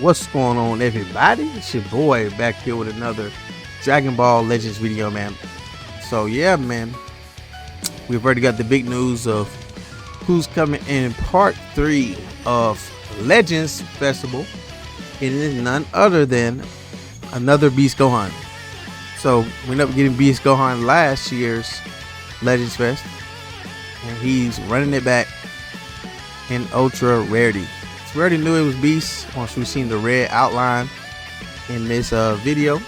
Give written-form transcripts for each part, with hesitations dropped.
What's going on, everybody? It's your boy back here with another Dragon Ball Legends video, man. So yeah, man, we've already got the big news of who's coming in part 3 of Legends Festival. It is none other than another Beast Gohan. So we ended up getting Beast Gohan last year's Legends Fest, and he's running it back in Ultra Rarity. We already knew it was Beast once we seen the red outline in this video.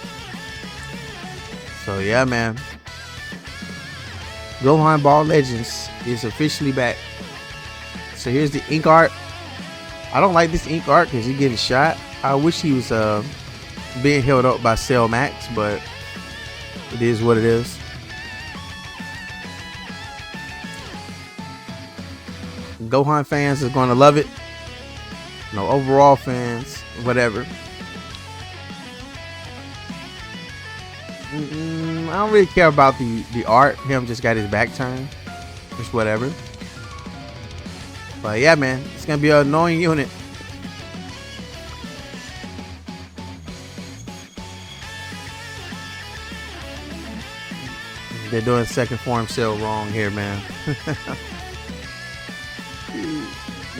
So yeah, man, Gohan Ball Legends is officially back. So here's the ink art. I don't like this ink art because he's getting shot. I wish he was being held up by Cell Max, but it is what it is. Gohan fans are going to love it. No, overall fans, whatever. I don't really care about the art. Him just got his back turned. Just whatever. But yeah, man, it's gonna be an annoying unit. They're doing second form cell wrong here, man.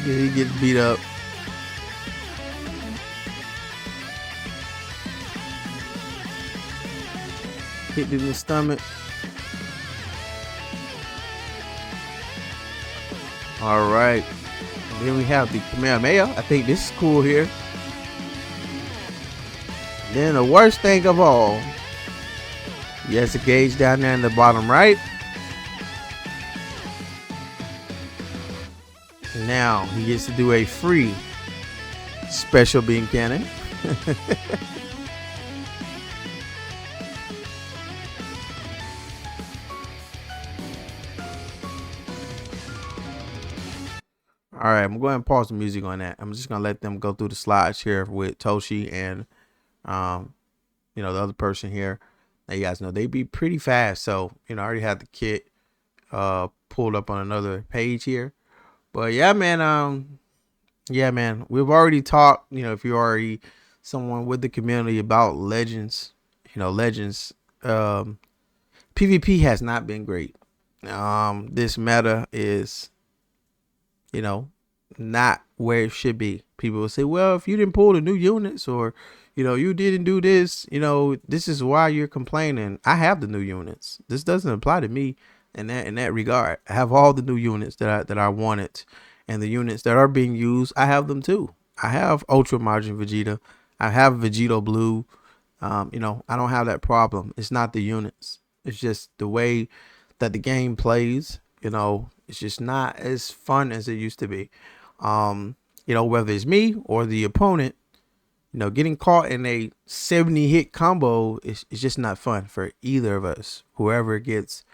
He gets beat up. Hit in the stomach. All right. And then we have the Kamehameha. I think this is cool here. Then the worst thing of all, he has a gauge down there in the bottom right. Now he gets to do a free special beam cannon. All right, I'm going to pause the music on that. I'm just going to let them go through the slides here with Toshi and, the other person here. Now, you guys know they be pretty fast. So, I already had the kit pulled up on another page here. But yeah, man, we've already talked, if you're already someone with the community about Legends, Legends, PvP has not been great. This meta is, not where it should be. People will say, well, if you didn't pull the new units or, you didn't do this, this is why you're complaining. I have the new units. This doesn't apply to me in that regard. I have all the new units that I wanted, and the units that are being used, I have them too. I have Ultra Margin Vegeta. I have Vegito Blue. I don't have that problem. It's not the units. It's just the way that the game plays. It's just not as fun as it used to be. Whether it's me or the opponent, getting caught in a 70 hit combo is just not fun for either of us. Whoever gets,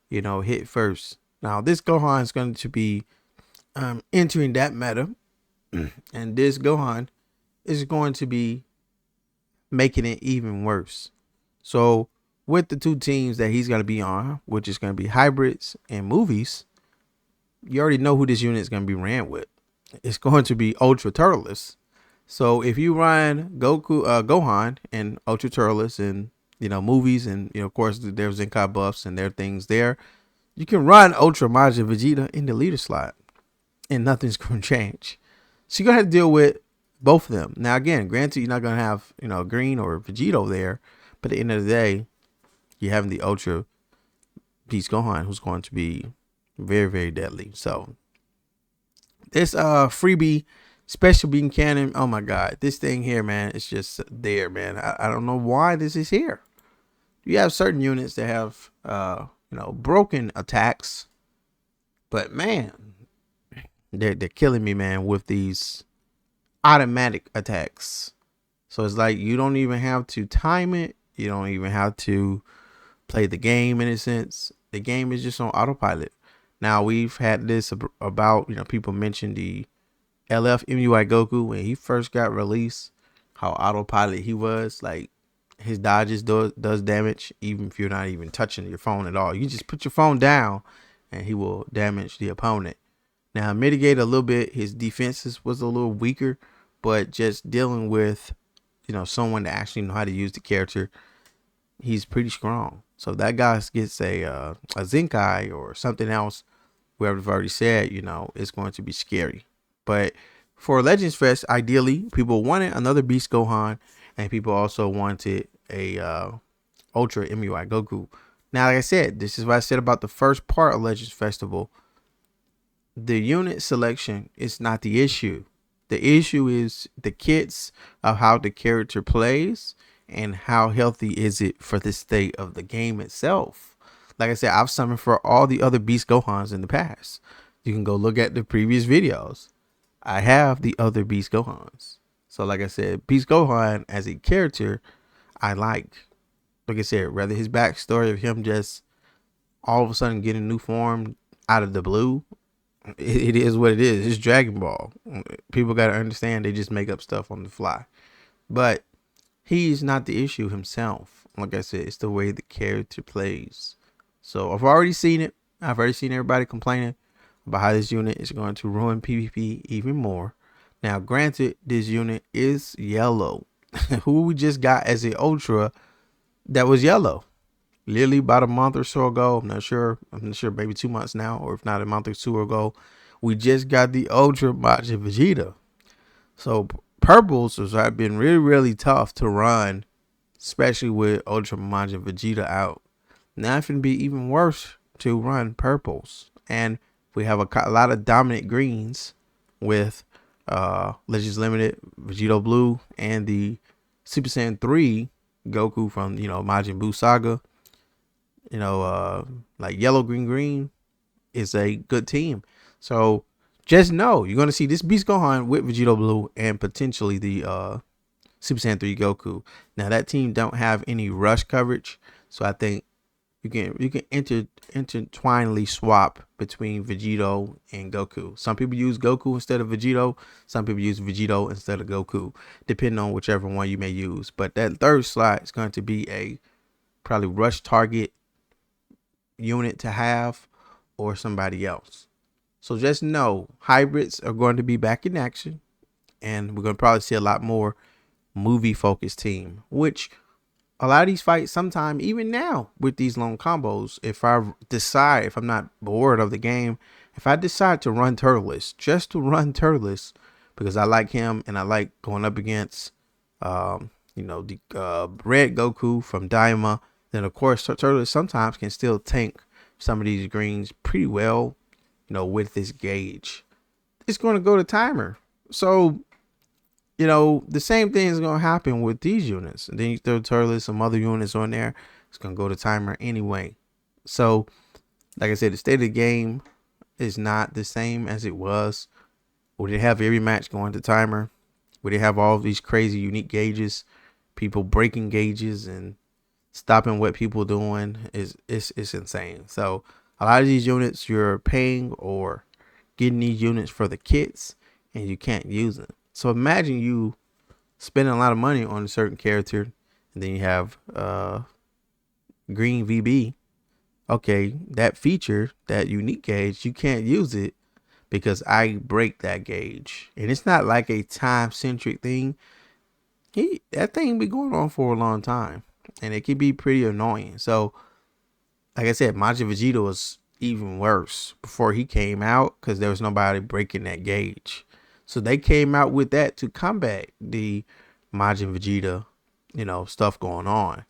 hit first. Now this Gohan is going to be entering that meta, and this Gohan is going to be making it even worse. So with the two teams that he's going to be on, which is going to be hybrids and movies, you already know who this unit is going to be ran with. It's going to be Ultra Turles. So if you run Gohan and Ultra Turles and movies, and of course there's Zenkai buffs and there are things there, you can run Ultra Majin Vegeta in the leader slot and nothing's going to change. So you're going to have to deal with both of them. Now again, granted, you're not going to have Green or Vegito there, but at the end of the day, you're having the Ultra Beast Gohan, who's going to be very, very deadly. So this freebie special beam cannon, oh my god, this thing here, man, it's just there, man. I don't know why this is here. You have certain units that have broken attacks, but man, they're killing me, man, with these automatic attacks. So it's like you don't even have to time it. You don't even have to play the game in a sense. The game is just on autopilot. Now we've had this about, people mentioned the LF MUI Goku when he first got released, how autopilot he was. Like his dodges does damage even if you're not even touching your phone at all. You just put your phone down and he will damage the opponent. Now mitigate a little bit, his defenses was a little weaker, but just dealing with, someone that actually know how to use the character, he's pretty strong. So if that guy gets a Zenkai or something else, whoever I've already said, it's going to be scary. But for Legends Fest, ideally, people wanted another Beast Gohan, and people also wanted a Ultra MUI Goku. Now, like I said, this is what I said about the first part of Legends Festival. The unit selection is not the issue. The issue is the kits of how the character plays and how healthy is it for the state of the game itself. Like I said, I've summoned for all the other Beast Gohans in the past. You can go look at the previous videos. I have the other Beast Gohans. So like I said, Beast Gohan as a character, I like. Like I said, rather his backstory of him just all of a sudden getting a new form out of the blue, it is what it is. It's Dragon Ball. People got to understand they just make up stuff on the fly. But he's not the issue himself. Like I said, it's the way the character plays. So I've already seen it. I've already seen everybody complaining about how this unit is going to ruin PvP even more. Now, granted, this unit is yellow. Who we just got as an Ultra that was yellow? Literally about a month or so ago. I'm not sure, maybe 2 months now, or if not a month or two ago, we just got the Ultra Majin Vegeta. So purples has been really, really tough to run, especially with Ultra Majin Vegeta out. Now it's going to be even worse to run purples. And we have a lot of dominant greens with Legends Limited, Vegito Blue, and the Super Saiyan 3 Goku from, Majin Buu Saga. Like yellow, green, green is a good team. So just know you're going to see this Beast Gohan with Vegito Blue and potentially the Super Saiyan 3 Goku. Now that team don't have any rush coverage, so I think you can intertwinely swap between Vegito and Goku. Some people use Goku instead of Vegito. Some people use Vegito instead of Goku, depending on whichever one you may use. But that third slot is going to be a probably rush target unit to have, or somebody else. So just know hybrids are going to be back in action, and we're going to probably see a lot more movie focused team, which a lot of these fights sometime, even now with these long combos, if I'm not bored of the game, if I decide to run Turles, just to run Turles, because I like him and I like going up against the red Goku from Daima, then of course Turles sometimes can still tank some of these greens pretty well, with this gauge. It's going to go to timer. So, the same thing is going to happen with these units. And then you throw Turles, some other units on there, it's going to go to timer anyway. So, like I said, the state of the game is not the same as it was. We didn't have every match going to timer. We didn't have all of these crazy unique gauges, people breaking gauges and stopping what people doing. It's insane. So a lot of these units you're paying or getting these units for the kits and you can't use them. So imagine you spending a lot of money on a certain character and then you have green VB. Okay, that feature, that unique gauge, you can't use it because I break that gauge. And it's not like a time centric thing. That thing be going on for a long time, and it can be pretty annoying. So, like I said, Majin Vegeta was even worse before he came out because there was nobody breaking that gauge. So they came out with that to combat the Majin Vegeta, stuff going on.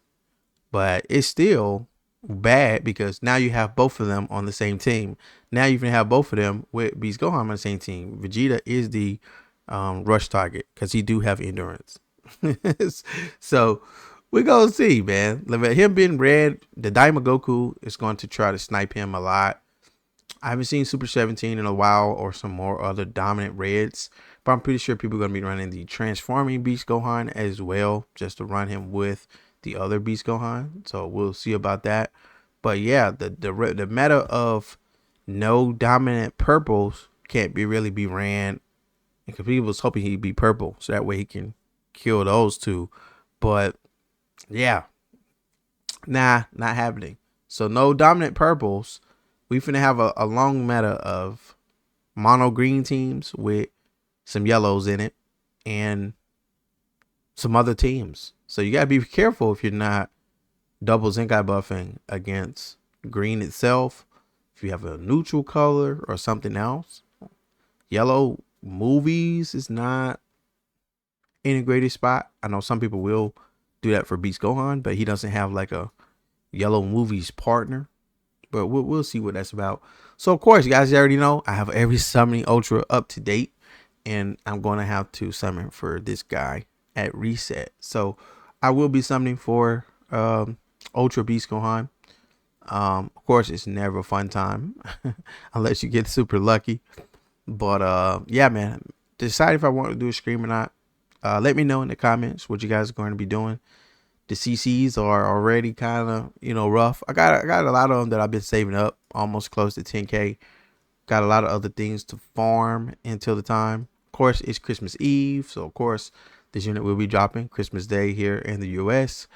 But it's still bad because now you have both of them on the same team. Now you can have both of them with Beast Gohan on the same team. Vegeta is the rush target because he do have endurance. So we gonna see, man. Him being red, the Daima Goku is going to try to snipe him a lot. I haven't seen Super 17 in a while or some more other dominant reds, but I'm pretty sure people are gonna be running the transforming Beast Gohan as well, just to run him with the other Beast Gohan. So we'll see about that. But yeah, the meta of no dominant purples can't really be ran, because people was hoping he'd be purple so that way he can kill those two. But yeah, not happening. So no dominant purples. We finna have a long meta of mono green teams with some yellows in it, and some other teams. So you gotta be careful if you're not double Zenkai buffing against green itself. If you have a neutral color or something else, yellow movies is not integrated spot. I know some people will do that for Beast Gohan, but he doesn't have like a yellow movies partner. But we'll see what that's about. So of course, you guys already know I have every summoning ultra up to date, and I'm going to have to summon for this guy at reset. So I will be summoning for Ultra Beast Gohan. Of course, it's never a fun time unless you get super lucky. But yeah, man, decide if I want to do a stream or not. Let me know in the comments what you guys are going to be doing. The CCs are already kind of, rough. I got a lot of them that I've been saving up, almost close to 10K. Got a lot of other things to farm until the time. Of course, it's Christmas Eve, so of course this unit will be dropping Christmas Day here in the US.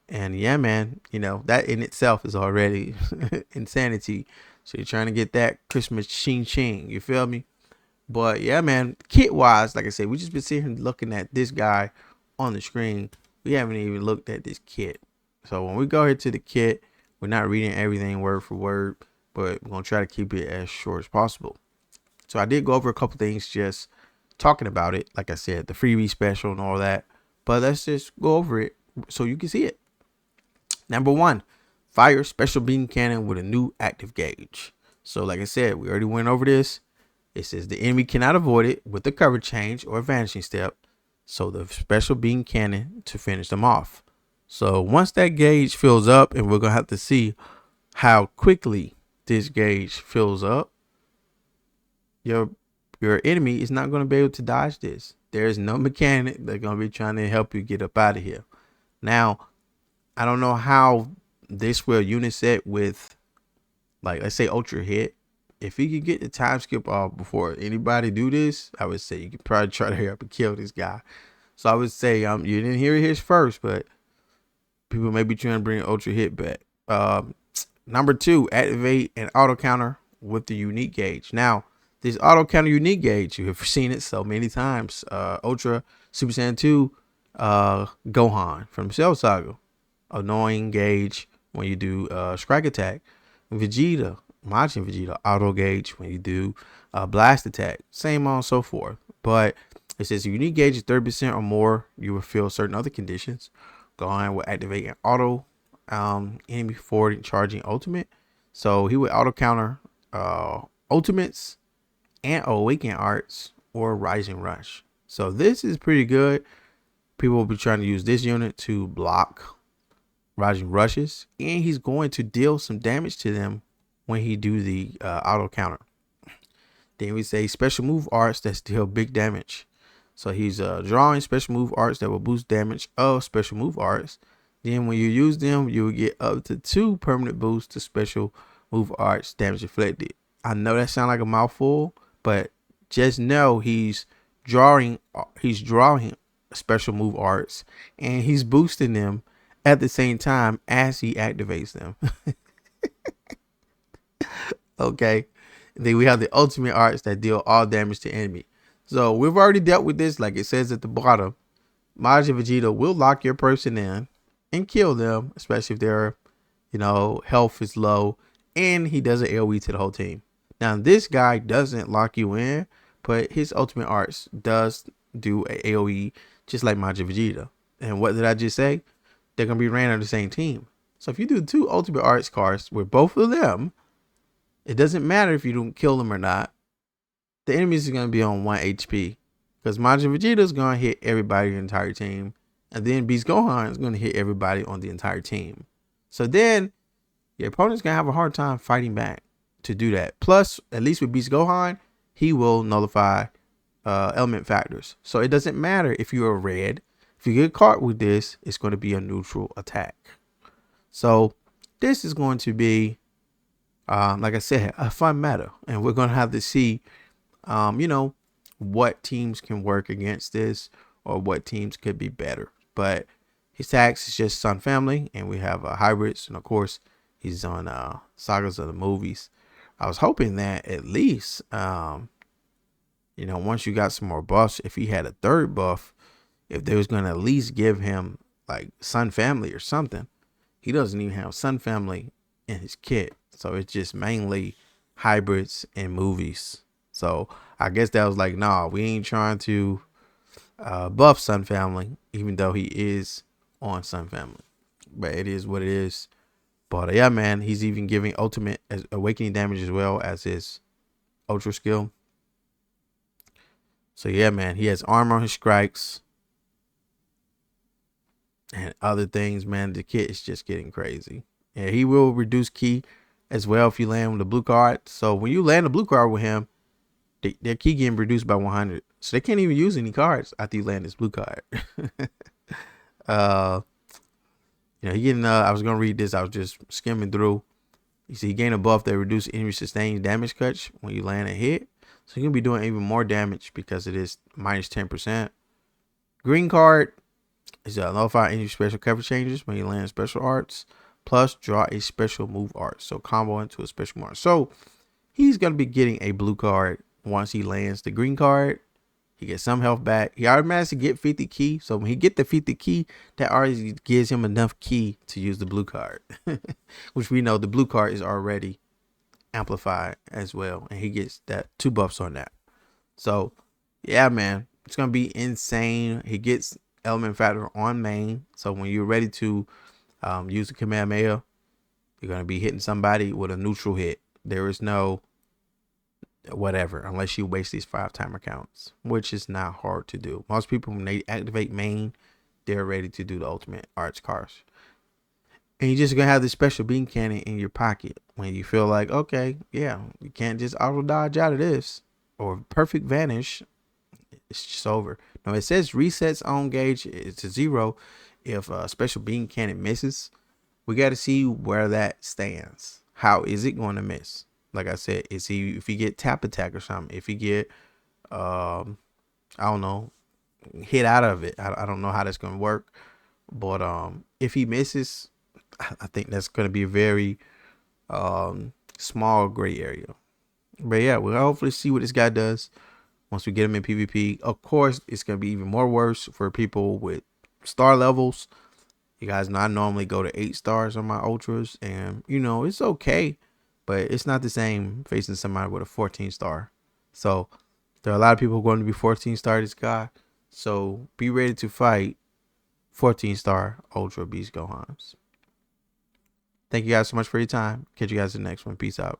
And yeah, man, that in itself is already insanity. So you're trying to get that Christmas ching ching, you feel me? But yeah, man, kit wise, like I said, we just been sitting here looking at this guy on the screen. We haven't even looked at this kit. So when we go here to the kit, we're not reading everything word for word, but we're going to try to keep it as short as possible. So I did go over a couple things just talking about it. Like I said, the freebie special and all that. But let's just go over it so you can see it. Number 1, fire special beam cannon with a new active gauge. So like I said, we already went over this. It says the enemy cannot avoid it with the cover change or vanishing step. So the special beam cannon to finish them off. So once that gauge fills up, and we're going to have to see how quickly this gauge fills up, your enemy is not going to be able to dodge this. There's no mechanic that's going to be trying to help you get up out of here. Now, I don't know how this will unit set with, like, let's say ultra hit. If you could get the time skip off before anybody do this, I would say you could probably try to hurry up and kill this guy. So I would say you didn't hear it here first, but people may be trying to bring ultra hit back. Number 2, activate an auto counter with the unique gauge. Now, this auto counter unique gauge, you have seen it so many times. Ultra Super Saiyan 2 Gohan from Cell Saga. Annoying gauge when you do strike attack. Vegeta, Majin Vegeta, auto gauge when you do blast attack. Same on and so forth. But it says unique gauge is 30% or more. You will feel certain other conditions. Gohan will activate an auto enemy forward charging ultimate. So he would auto counter ultimates and awakening arts or rising rush. So this is pretty good. People will be trying to use this unit to block rising rushes, and he's going to deal some damage to them when he do the auto counter. Then we say special move arts that deal big damage. So he's drawing special move arts that will boost damage of special move arts. Then when you use them, you will get up to 2 permanent boosts to special move arts damage inflicted. I know that sounds like a mouthful, but just know he's drawing special move arts, and he's boosting them at the same time as he activates them. Okay. Then we have the ultimate arts that deal all damage to enemy. So we've already dealt with this. Like it says at the bottom, Majin Vegeta will lock your person in and kill them, especially if their health is low, and he does an AoE to the whole team. Now this guy doesn't lock you in, but his ultimate arts does do a AoE just like Majin Vegeta. And what did I just say? They're going to be ran on the same team. So if you do 2 ultimate arts cards with both of them, it doesn't matter if you don't kill them or not. The enemies are going to be on 1 HP. Because Majin Vegeta is going to hit everybody in the entire team. And then Beast Gohan is going to hit everybody on the entire team. So then your opponent's going to have a hard time fighting back to do that. Plus, at least with Beast Gohan, he will nullify element factors. So it doesn't matter if you're a red. If you get caught with this, it's going to be a neutral attack. So this is going to be, like I said, a fun meta. And we're going to have to see, what teams can work against this or what teams could be better. But his tags is just Sun Family, and we have hybrids. And of course, he's on Sagas of the movies. I was hoping that at least Once you got some more buffs, if he had a third buff, if they was gonna at least give him like Sun Family or something, he doesn't even have Sun Family in his kit. So it's just mainly hybrids and movies. So I guess that was like, nah, we ain't trying to buff Sun Family, even though he is on Sun Family. But it is what it is. But yeah, man, he's even giving ultimate awakening damage as well as his ultra skill. So yeah, man, he has armor on his strikes and other things, man. The kit is just getting crazy. And he will reduce key as well if you land with a blue card. So when you land a blue card with him, their key getting reduced by 100. So they can't even use any cards after you land this blue card. uh, he getting. I was gonna read this. I was just skimming through. You see, he gained a buff that reduces enemy sustained damage cuts when you land a hit. So you're gonna be doing even more damage because it is minus 10%. Green card is nullify any special cover changes when you land special arts. Plus, draw a special move art. So combo into a special art. So he's gonna be getting a blue card once he lands the green card. He gets some health back. He automatically get 50 key. So when he get the 50 key, that already gives him enough key to use the blue card. Which we know the blue card is already amplified as well. And he gets that 2 buffs on that. So yeah, man, it's gonna be insane. He gets element factor on main. So when you're ready to use the Kamehameha, you're gonna be hitting somebody with a neutral hit. There is no whatever unless you waste these 5 timer counts, which is not hard to do. Most people, when they activate main, they're ready to do the ultimate arts cards. And you're just gonna have this special beam cannon in your pocket when you feel like, okay, yeah, you can't just auto dodge out of this or perfect vanish. It's just over. Now it says resets on gauge to 0 if a special beam cannon misses. We got to see where that stands. How is it going to miss? Like I said, if he get tap attack or something, if he get I don't know, hit out of it. I don't know how that's gonna work. But if he misses, I think that's gonna be a very small gray area. But yeah, we'll hopefully see what this guy does once we get him in PvP. Of course, it's gonna be even more worse for people with star levels. You guys know I normally go to 8 stars on my ultras, and it's okay, but it's not the same facing somebody with a 14 star. So there are a lot of people who are going to be 14 star this guy. So be ready to fight 14 star ultra beast Gohans. Thank you guys so much for your time. Catch you guys in the next one. Peace out.